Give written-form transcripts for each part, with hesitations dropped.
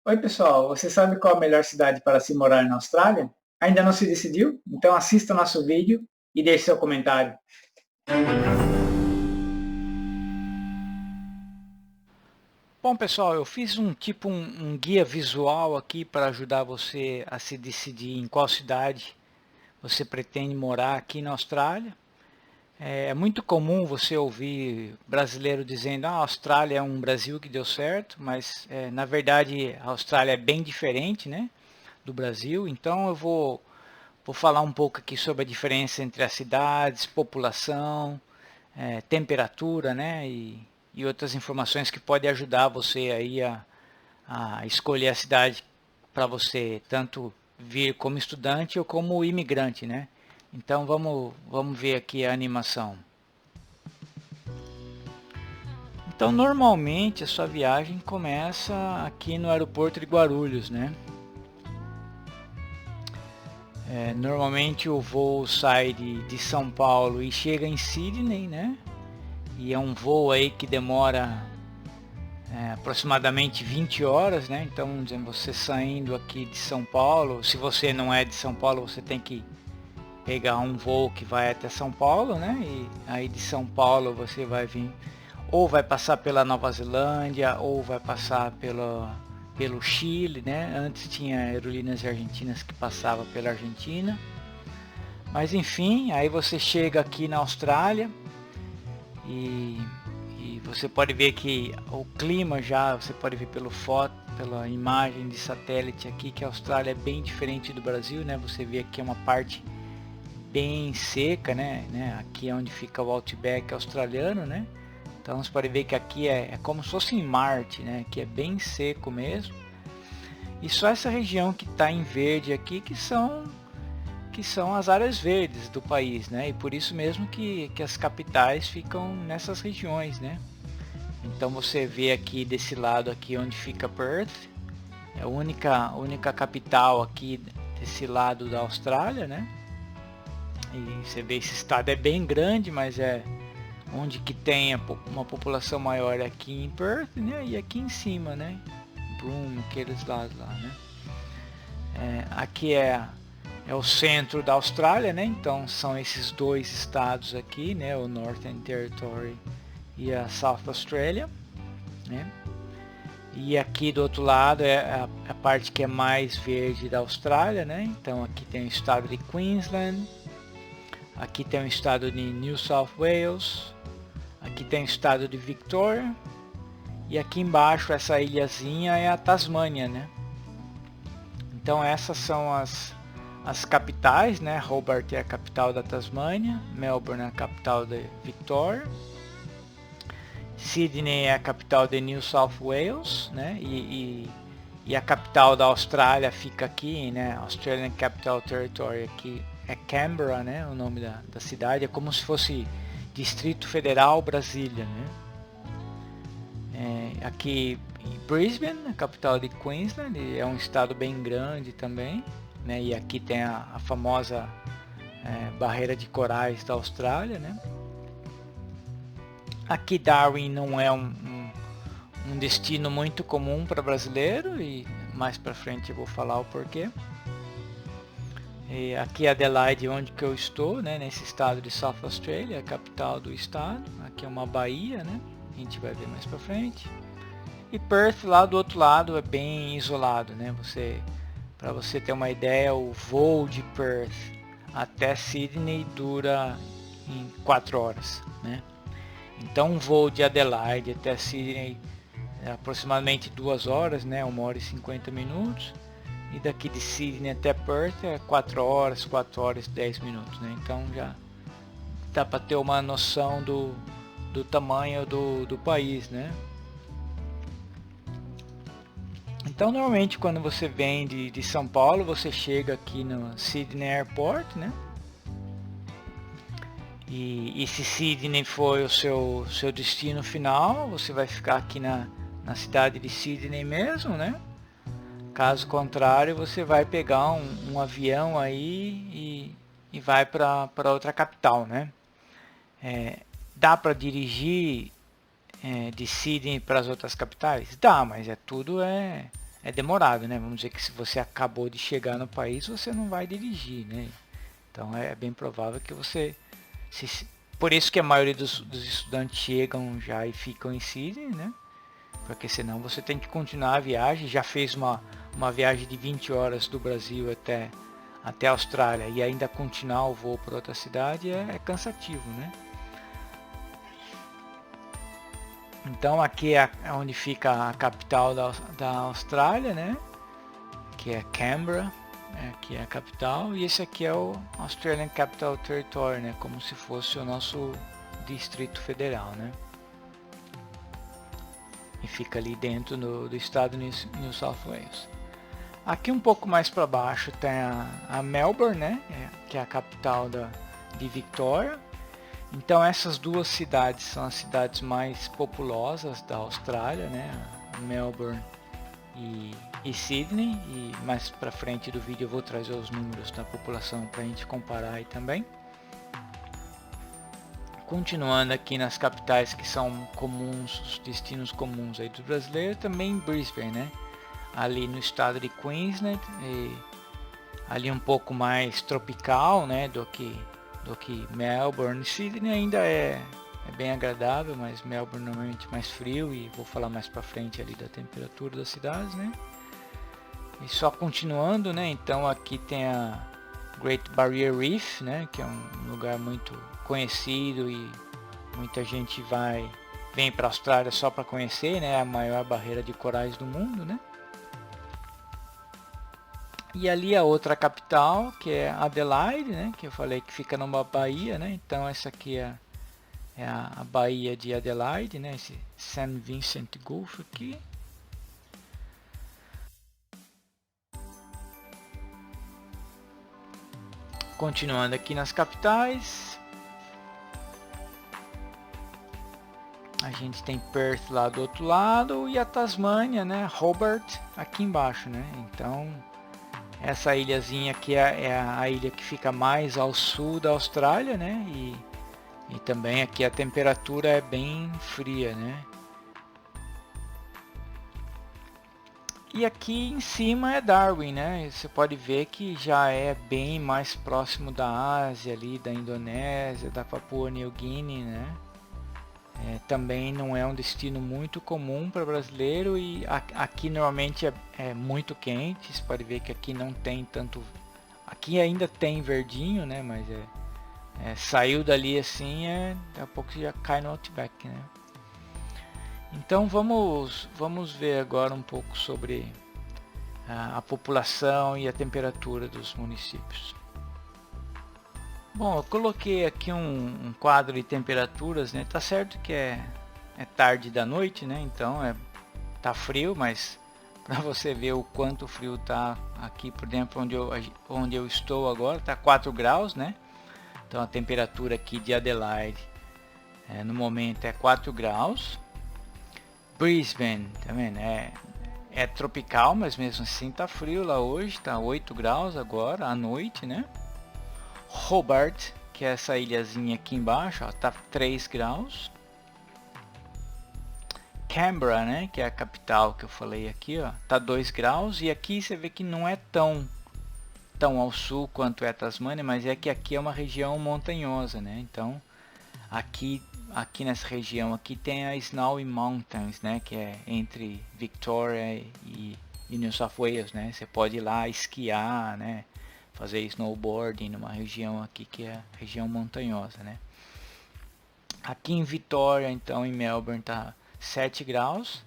Oi, pessoal. Você sabe qual a melhor cidade para se morar na Austrália? Ainda não se decidiu? Então assista nosso vídeo e deixe seu comentário. Bom, pessoal, eu fiz um guia visual aqui para ajudar você a se decidir em qual cidade você pretende morar aqui na Austrália. É muito comum você ouvir brasileiro dizendo: a Austrália é um Brasil que deu certo, mas na verdade a Austrália é bem diferente, né, do Brasil. Então eu vou falar um pouco aqui sobre a diferença entre as cidades, população, temperatura, né, e outras informações que podem ajudar você aí a escolher a cidade para você tanto vir como estudante ou como imigrante, né? Então vamos ver aqui a animação. Então normalmente a sua viagem começa aqui no aeroporto de Guarulhos, né? Normalmente o voo sai de São Paulo e chega em Sydney, né? E é um voo aí que demora aproximadamente 20 horas, né? Então, dizendo, você saindo aqui de São Paulo, se você não é de São Paulo, você tem que pegar um voo que vai até São Paulo, né? E aí de São Paulo você vai vir, ou vai passar pela Nova Zelândia, ou vai passar pelo Chile, né? Antes tinha aerolíneas argentinas que passavam pela Argentina. Mas enfim, aí você chega aqui na Austrália e você pode ver que o clima já, você pode ver pela imagem de satélite aqui, que a Austrália é bem diferente do Brasil, né? Você vê aqui uma parte bem seca, né? Aqui é onde fica o Outback australiano, né? Então você pode ver que aqui é como se fosse em Marte, né? Que é bem seco mesmo. E só essa região que está em verde aqui que são as áreas verdes do país, né? E por isso mesmo que as capitais ficam nessas regiões, né? Então você vê aqui desse lado aqui onde fica Perth, é a única capital aqui desse lado da Austrália, né? E você vê esse estado é bem grande, mas onde que tem uma população maior aqui em Perth, né? E aqui em cima, né? Broome, aqueles lados lá, né? Aqui é o centro da Austrália, né? Então são esses dois estados aqui, né? O Northern Territory e a South Australia, né? E aqui do outro lado é a parte que é mais verde da Austrália, né? Então aqui tem o estado de Queensland, aqui tem o estado de New South Wales, aqui tem o estado de Victoria e aqui embaixo essa ilhazinha é a Tasmânia, né? Então essas são as capitais, né? Hobart é a capital da Tasmânia, Melbourne é a capital de Victoria, Sydney é a capital de New South Wales, né? E a capital da Austrália fica aqui, né? Australian Capital Territory, aqui é Canberra, né? O nome da cidade é como se fosse Distrito Federal Brasília, né? Aqui em Brisbane, a capital de Queensland, é um estado bem grande também, né? E aqui tem a famosa barreira de corais da Austrália, né? Aqui Darwin não é um destino muito comum para brasileiro e mais para frente eu vou falar o porquê. E aqui é Adelaide, onde que eu estou, né, nesse estado de South Australia, a capital do estado. Aqui é uma baía, né? A gente vai ver mais para frente. E Perth lá do outro lado é bem isolado, né? Para você ter uma ideia, o voo de Perth até Sydney dura em 4 horas, né? Então um voo de Adelaide até Sydney é aproximadamente 2 horas, né? 1 hora e 50 minutos. E daqui de Sydney até Perth é 4 horas, 4 horas e 10 minutos, né? Então já dá para ter uma noção do tamanho do país, né? Então normalmente quando você vem de São Paulo, você chega aqui no Sydney Airport, né? E se Sydney foi o seu destino final, você vai ficar aqui na cidade de Sydney mesmo, né? Caso contrário, você vai pegar um avião aí e vai para outra capital, né? Dá para dirigir de Sydney para as outras capitais? Dá, mas tudo é demorado, né? Vamos dizer que se você acabou de chegar no país, você não vai dirigir, né? Então é bem provável que você... por isso que a maioria dos estudantes chegam já e ficam em Sydney, né? Porque senão você tem que continuar a viagem. Já fez uma viagem de 20 horas do Brasil até a Austrália e ainda continuar o voo para outra cidade é cansativo, né? Então aqui é onde fica a capital da Austrália, né? Que é Canberra, que é a capital, e esse aqui é o Australian Capital Territory, né? Como se fosse o nosso Distrito Federal, né? E fica ali dentro do estado New South Wales. Aqui um pouco mais para baixo tem a Melbourne, né? Que é a capital de Victoria. Então essas duas cidades são as cidades mais populosas da Austrália, né? Melbourne e Sydney. E mais para frente do vídeo eu vou trazer os números da população para a gente comparar aí também. Continuando aqui nas capitais que são comuns, os destinos comuns aí do brasileiro, também Brisbane, né? Ali no estado de Queensland, e ali um pouco mais tropical, né? Do que Melbourne. Sydney ainda é bem agradável, mas Melbourne normalmente mais frio, e vou falar mais para frente ali da temperatura das cidades, né? E só continuando, né? Então aqui tem a Great Barrier Reef, né? Que é um lugar muito conhecido e muita gente vem para a Austrália só para conhecer, né? A maior barreira de corais do mundo, né? E ali a outra capital, que é Adelaide, né? Que eu falei que fica numa baía, né? Então essa aqui é a baía de Adelaide, né? Esse St. Vincent Gulf aqui. Continuando aqui nas capitais, a gente tem Perth lá do outro lado e a Tasmânia, né? Hobart aqui embaixo, né? Então essa ilhazinha aqui é a ilha que fica mais ao sul da Austrália, né? E também aqui a temperatura é bem fria, né? E aqui em cima é Darwin, né? Você pode ver que já é bem mais próximo da Ásia, ali da Indonésia, da Papua New Guinea, né? Também não é um destino muito comum para brasileiro, e aqui normalmente é muito quente. Você pode ver que aqui não tem tanto... Aqui ainda tem verdinho, né? Mas saiu dali assim, daqui a pouco já cai no Outback, né? Então vamos ver agora um pouco sobre a população e a temperatura dos municípios. Bom, eu coloquei aqui um quadro de temperaturas, né? Tá certo que é tarde da noite, né? Então tá frio, mas para você ver o quanto frio tá aqui por dentro onde eu estou agora, tá 4 graus, né? Então a temperatura aqui de Adelaide no momento é 4 graus. Brisbane também, né? É tropical, mas mesmo assim tá frio lá hoje, tá 8 graus agora à noite, né? Hobart, que é essa ilhazinha aqui embaixo, ó, tá 3 graus. Canberra, né, que é a capital que eu falei aqui, ó, tá 2 graus. E aqui você vê que não é tão ao sul quanto é a Tasmânia, mas é que aqui é uma região montanhosa, né? Então aqui nessa região aqui tem a Snowy Mountains, né, que é entre Victoria e New South Wales, né? Você pode ir lá esquiar, né, fazer snowboarding numa região aqui que é região montanhosa, né? Aqui em Vitória, então, em Melbourne tá 7 graus.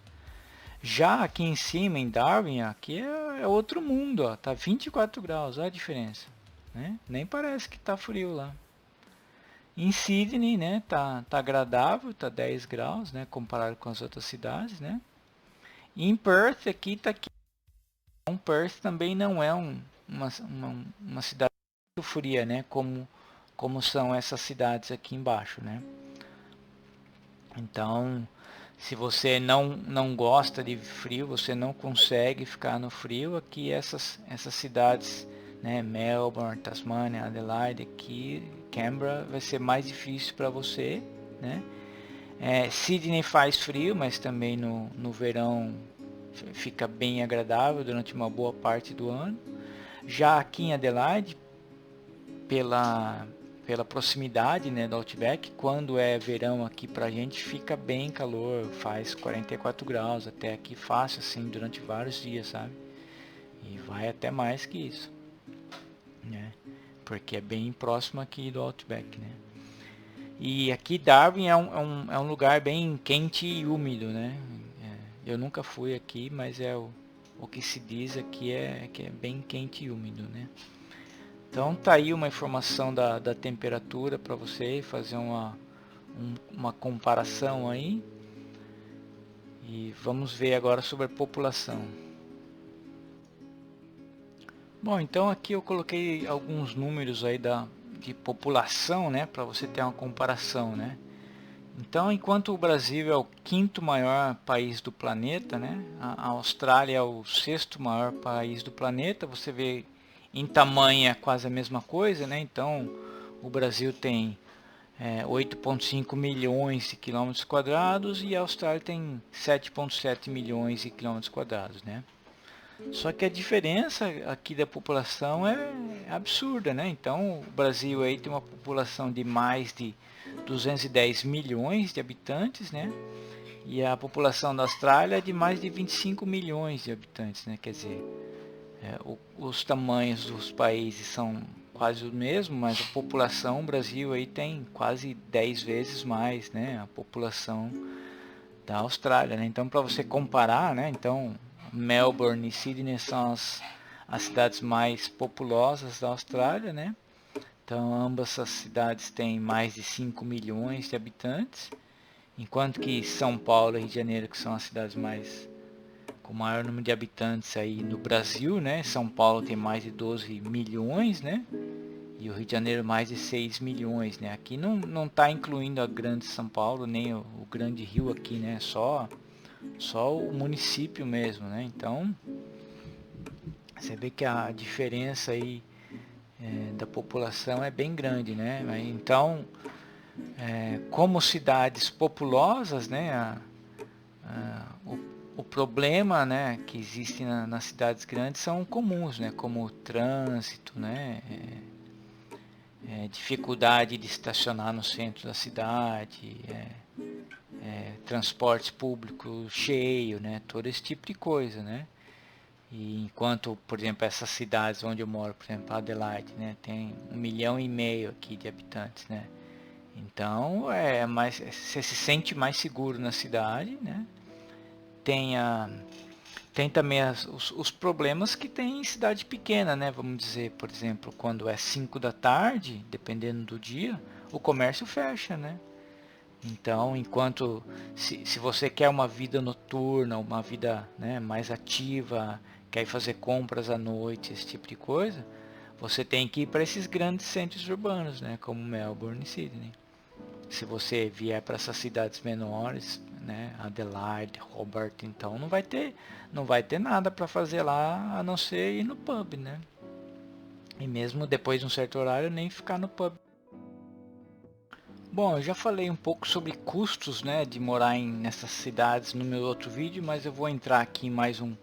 Já aqui em cima, em Darwin, aqui é outro mundo, ó, tá 24 graus, olha a diferença, né? Nem parece que tá frio lá. Em Sydney, né, tá agradável, tá 10 graus, né, comparado com as outras cidades, né? E em Perth aqui tá aqui. Então, Perth também não é uma cidade muito fria, né, como são essas cidades aqui embaixo, né? Então, se você não gosta de frio, você não consegue ficar no frio, aqui essas cidades, né, Melbourne, Tasmânia, Adelaide, aqui Canberra, vai ser mais difícil para você, né? Sydney faz frio, mas também no verão fica bem agradável durante uma boa parte do ano. Já aqui em Adelaide, pela proximidade, né, do Outback, quando é verão aqui pra gente fica bem calor, faz 44 graus até aqui fácil assim durante vários dias, sabe? E vai até mais que isso, né? Porque é bem próximo aqui do Outback, né? E aqui Darwin é um lugar bem quente e úmido, né? Eu nunca fui aqui, mas o que se diz aqui é que é bem quente e úmido, né? Então tá aí uma informação da temperatura para você fazer uma comparação aí. E vamos ver agora sobre a população. Bom, então aqui eu coloquei alguns números aí de população, né, para você ter uma comparação, né? Então, enquanto o Brasil é o quinto maior país do planeta, né, a Austrália é o sexto maior país do planeta, você vê em tamanho é quase a mesma coisa, né? Então, o Brasil tem 8,5 milhões de quilômetros quadrados e a Austrália tem 7,7 milhões de quilômetros quadrados, né? Só que a diferença aqui da população é absurda, né? Então, o Brasil aí tem uma população de mais de 210 milhões de habitantes, né? E a população da Austrália é de mais de 25 milhões de habitantes, né? Quer dizer, os tamanhos dos países são quase o mesmo, mas a população, o Brasil aí tem quase 10 vezes mais, né? A população da Austrália, né? Então, para você comparar, né? Então, Melbourne e Sydney são as cidades mais populosas da Austrália, né? Então, ambas essas cidades têm mais de 5 milhões de habitantes, enquanto que São Paulo e Rio de Janeiro, que são as cidades com maior número de habitantes aí no Brasil, né? São Paulo tem mais de 12 milhões, né? E o Rio de Janeiro mais de 6 milhões, né? Aqui não está incluindo a Grande São Paulo, nem o Grande Rio aqui, né? Só o município mesmo, né? Então, você vê que a diferença aí da população é bem grande, né? Então, como cidades populosas, né? O problema, né, que existe nas cidades grandes são comuns, né? Como o trânsito, né? Dificuldade de estacionar no centro da cidade, transporte público cheio, né? Todo esse tipo de coisa, né? E enquanto, por exemplo, essas cidades onde eu moro, por exemplo, Adelaide, né, tem 1,5 milhão aqui de habitantes, né? Então, você se sente mais seguro na cidade, né? Tem também os problemas que tem em cidade pequena, né? Vamos dizer, por exemplo, quando é 5 da tarde, dependendo do dia, o comércio fecha, né? Então, enquanto se você quer uma vida noturna, uma vida, né, mais ativa, quer ir fazer compras à noite, esse tipo de coisa, você tem que ir para esses grandes centros urbanos, né, como Melbourne e Sydney. Se você vier para essas cidades menores, né, Adelaide, Hobart, então não vai ter nada para fazer lá a não ser ir no pub, né? E mesmo depois de um certo horário nem ficar no pub. Bom, eu já falei um pouco sobre custos, né, de morar nessas cidades no meu outro vídeo, mas eu vou entrar aqui em mais um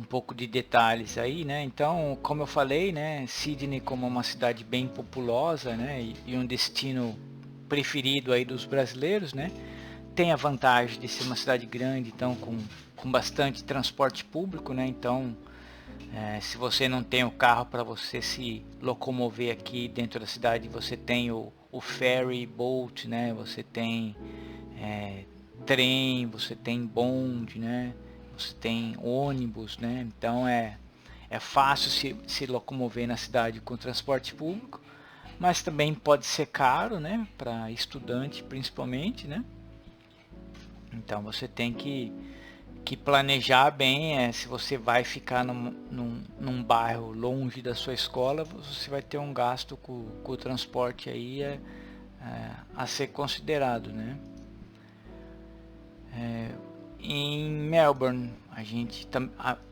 pouco de detalhes aí, né? Então, como eu falei, né, Sydney como uma cidade bem populosa, né, e um destino preferido aí dos brasileiros, né, tem a vantagem de ser uma cidade grande, então com bastante transporte público, né? Então, se você não tem o carro para você se locomover aqui dentro da cidade, você tem o ferry boat, né? Você tem trem, você tem bonde, né? Você tem ônibus, né? Então é fácil se locomover na cidade com transporte público, mas também pode ser caro, né? Para estudante principalmente, né? Então você tem que planejar bem, se você vai ficar num bairro longe da sua escola, você vai ter um gasto com o transporte aí a ser considerado, né? Em Melbourne,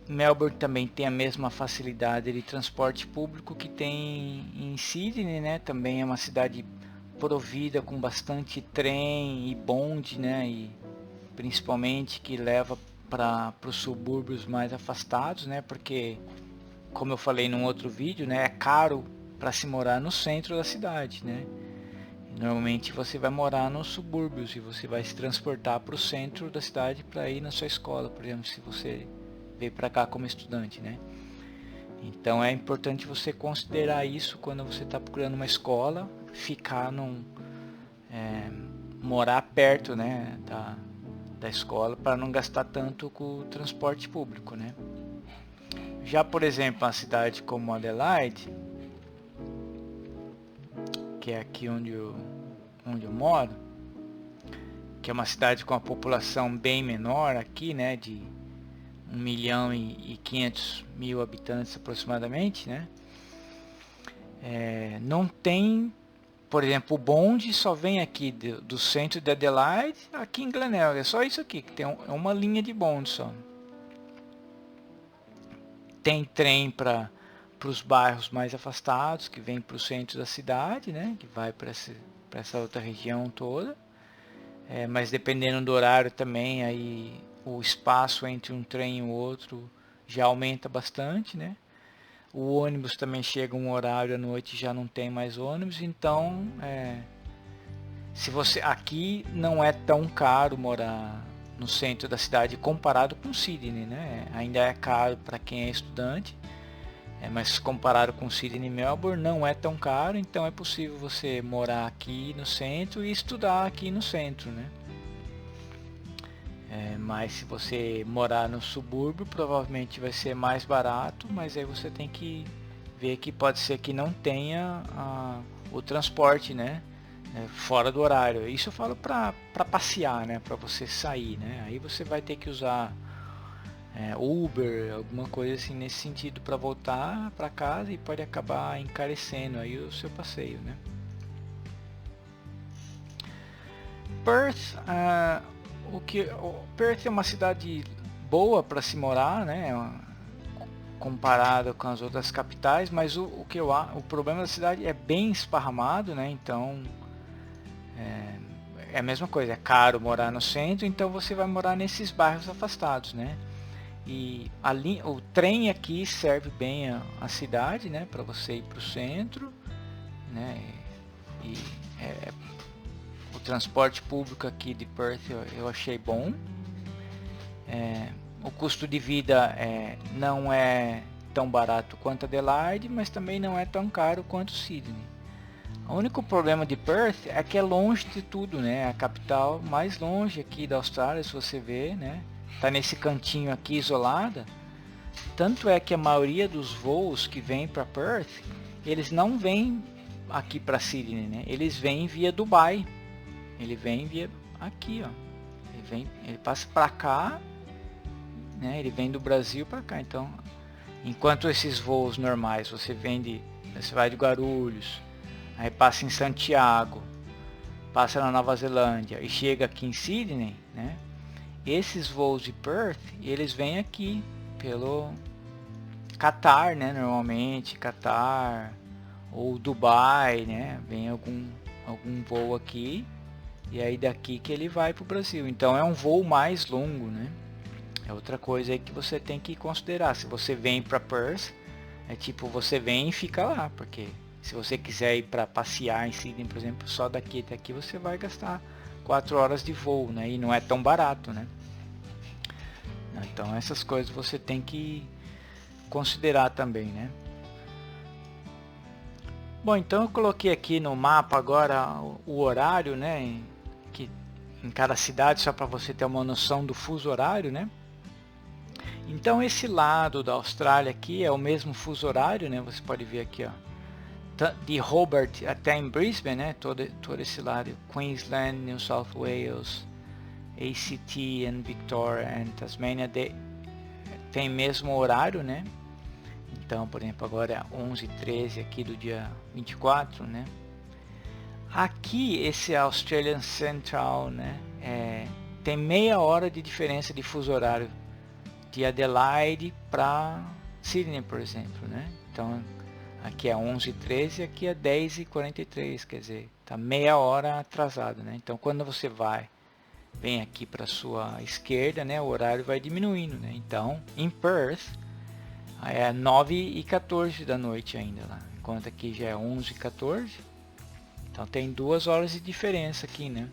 Melbourne também tem a mesma facilidade de transporte público que tem em Sydney, né? Também é uma cidade provida com bastante trem e bonde, né? E principalmente que leva para os subúrbios mais afastados, né? Porque, como eu falei num outro vídeo, né, é caro para se morar no centro da cidade, né? Normalmente você vai morar nos subúrbios e você vai se transportar para o centro da cidade para ir na sua escola, por exemplo, se você veio para cá como estudante, né? Então é importante você considerar isso quando você está procurando uma escola, ficar morar perto, né, da escola para não gastar tanto com o transporte público, né? Já, por exemplo, uma cidade como Adelaide, que é aqui onde eu moro, que é uma cidade com a população bem menor aqui, né, de 1.500.000 habitantes aproximadamente, né? Não tem, por exemplo, o bonde só vem aqui do centro de Adelaide aqui em Glenelg, é só isso aqui, que tem uma linha de bonde só. Tem trem para os bairros mais afastados, que vem para o centro da cidade, né, que vai para essa outra região toda. Mas dependendo do horário também, aí o espaço entre um trem e o outro já aumenta bastante, né? O ônibus também chega um horário à noite, já não tem mais ônibus, então se você aqui não é tão caro morar no centro da cidade comparado com Sydney, né? Ainda é caro para quem é estudante, mas comparado com Sydney e Melbourne não é tão caro, então é possível você morar aqui no centro e estudar aqui no centro, né? Mas se você morar no subúrbio, provavelmente vai ser mais barato, mas aí você tem que ver que pode ser que não tenha o transporte, né? Fora do horário. Isso eu falo para passear, né? Para você sair, né? Aí você vai ter que usar Uber, alguma coisa assim nesse sentido para voltar para casa e pode acabar encarecendo aí o seu passeio, né? Perth, Perth é uma cidade boa para se morar, né? Comparado com as outras capitais, mas o problema da cidade é bem esparramado, né? Então é a mesma coisa, é caro morar no centro, então você vai morar nesses bairros afastados, né? E o trem aqui serve bem a cidade, né? Para você ir para o centro, né? E o transporte público aqui de Perth eu achei bom. O custo de vida não é tão barato quanto Adelaide, mas também não é tão caro quanto Sydney. O único problema de Perth é que é longe de tudo, né? A capital mais longe aqui da Austrália, se você ver, né? Tá nesse cantinho aqui isolada. Tanto é que a maioria dos voos que vêm para Perth, eles não vêm aqui para Sydney, né? Eles vêm via Dubai. Ele vem via aqui, ó. Ele passa para cá, né? Ele vem do Brasil para cá. Então, enquanto esses voos normais, você vai de Guarulhos, aí passa em Santiago, passa na Nova Zelândia e chega aqui em Sydney, né? Esses voos de Perth, eles vêm aqui pelo Qatar, né? Normalmente Qatar ou Dubai, né? Vem algum voo aqui e aí daqui que ele vai para o Brasil. Então é um voo mais longo, né? É outra coisa aí que você tem que considerar. Se você vem para Perth, é tipo você vem e fica lá, porque se você quiser ir para passear em Sydney, por exemplo, só daqui até aqui você vai gastar 4 horas de voo, né? E não é tão barato, né? Então essas coisas você tem que considerar também, né? Bom, então eu coloquei aqui no mapa agora o horário, né? Em cada cidade, só para você ter uma noção do fuso horário, né? Então esse lado da Austrália aqui é o mesmo fuso horário, né? Você pode ver aqui, ó, de Hobart até em Brisbane, né? Todo esse lado, Queensland, New South Wales, ACT e Victoria e Tasmania tem mesmo horário, né? Então, por exemplo, agora é 11h13 aqui do dia 24, né? Aqui esse Australian Central, né? Tem meia hora de diferença de fuso horário de Adelaide para Sydney, por exemplo, né? Então aqui é 11h13 e aqui é 10h43, quer dizer, tá meia hora atrasado, né? Então quando você vai vem aqui para sua esquerda, né, o horário vai diminuindo, né? Então, em Perth, é 9h14 da noite ainda lá, enquanto aqui já é 11h14. Então tem 2 horas de diferença aqui, né,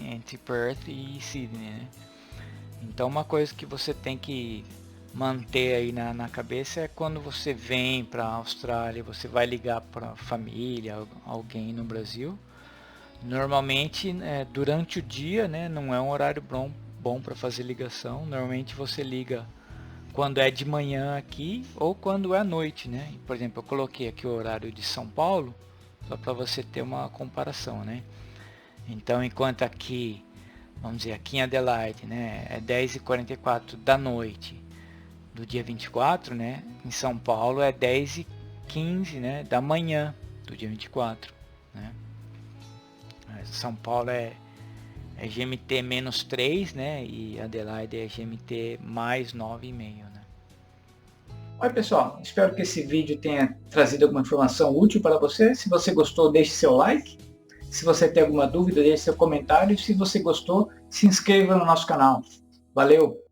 entre Perth e Sydney, né? Então uma coisa que você tem que manter aí na cabeça é quando você vem para a Austrália, você vai ligar para família, alguém no Brasil. Normalmente durante o dia, né, não é um horário bom para fazer ligação. Normalmente você liga quando é de manhã aqui ou quando é à noite, né? Por exemplo, eu coloquei aqui o horário de São Paulo só para você ter uma comparação, né? Então enquanto aqui, vamos dizer, aqui em Adelaide, né, é 10h44 da noite do dia 24, né? Em São Paulo é 10h15, né, da manhã do dia 24, né? São Paulo é GMT -3, né? E Adelaide é GMT mais 9,5, né? Oi pessoal, espero que esse vídeo tenha trazido alguma informação útil para você. Se você gostou, deixe seu like. Se você tem alguma dúvida, deixe seu comentário. Se você gostou, se inscreva no nosso canal. Valeu!